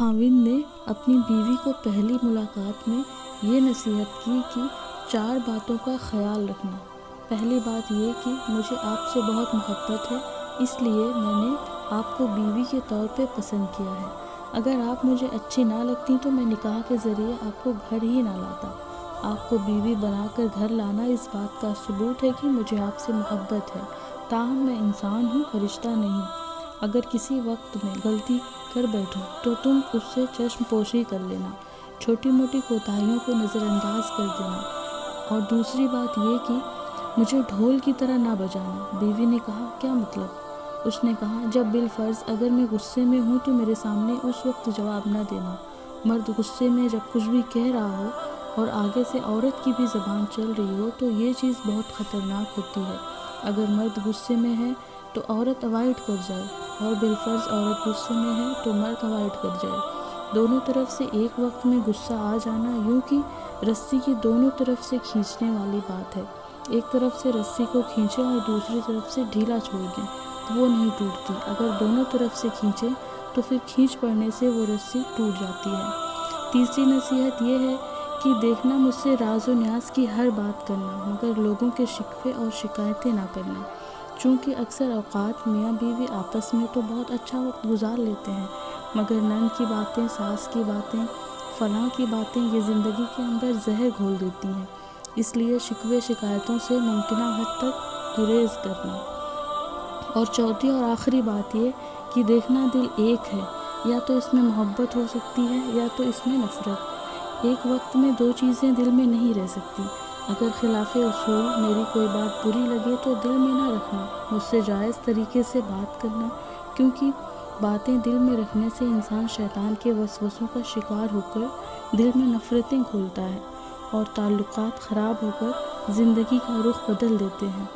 خاوند نے اپنی بیوی کو پہلی ملاقات میں یہ نصیحت کی کہ 4 باتوں کا خیال رکھنا۔ پہلی بات یہ کہ مجھے آپ سے بہت محبت ہے، اس لیے میں نے آپ کو بیوی کے طور پہ پسند کیا ہے۔ اگر آپ مجھے اچھی نہ لگتی تو میں نکاح کے ذریعے آپ کو گھر ہی نہ لاتا۔ آپ کو بیوی بنا کر گھر لانا اس بات کا ثبوت ہے کہ مجھے آپ سے محبت ہے، تاہم میں انسان ہوں، فرشتہ نہیں۔ اگر کسی وقت میں غلطی کر بیٹھوں تو تم اس سے چشم پوشی کر لینا، چھوٹی موٹی کوتاہیوں کو نظر انداز کر دینا۔ اور دوسری بات یہ کہ مجھے ڈھول کی طرح نہ بجانا۔ بیوی نے کہا، کیا مطلب؟ اس نے کہا، جب بالفرض اگر میں غصے میں ہوں تو میرے سامنے اس وقت جواب نہ دینا۔ مرد غصے میں جب کچھ بھی کہہ رہا ہو اور آگے سے عورت کی بھی زبان چل رہی ہو تو یہ چیز بہت خطرناک ہوتی ہے۔ اگر مرد غصے میں ہے تو عورت اوائڈ کر جائے، اور بالفرض عورت غصے میں ہے تو مرد اوائڈ کر جائے۔ دونوں طرف سے ایک وقت میں غصہ آ جانا یوں کہ رسی کی دونوں طرف سے کھینچنے والی بات ہے۔ ایک طرف سے رسی کو کھینچیں اور دوسری طرف سے ڈھیلا چھوڑ دیں تو وہ نہیں ٹوٹتی۔ اگر دونوں طرف سے کھینچیں تو پھر کھینچ پڑنے سے وہ رسی ٹوٹ جاتی ہے۔ تیسری نصیحت یہ ہے کہ دیکھنا مجھ سے راز و نیاز کی ہر بات کرنا، مگر لوگوں کے شکوے اور شکایتیں نہ کرنا، چونکہ اکثر اوقات میاں بیوی آپس میں تو بہت اچھا وقت گزار لیتے ہیں، مگر نند کی باتیں، ساس کی باتیں، فلاں کی باتیں یہ زندگی کے اندر زہر گھول دیتی ہیں۔ اس لیے شکوے شکایتوں سے ممکنہ حد تک گریز کرنا۔ اور چوتھی اور آخری بات یہ کہ دیکھنا دل ایک ہے، یا تو اس میں محبت ہو سکتی ہے یا تو اس میں نفرت۔ ایک وقت میں 2 چیزیں دل میں نہیں رہ سکتی۔ اگر خلاف اصول میری کوئی بات بری لگے تو دل میں نہ رکھنا، مجھ سے جائز طریقے سے بات کرنا، کیونکہ باتیں دل میں رکھنے سے انسان شیطان کے وسوسوں کا شکار ہو کر دل میں نفرتیں کھولتا ہے، اور تعلقات خراب ہو کر زندگی کا رخ بدل دیتے ہیں۔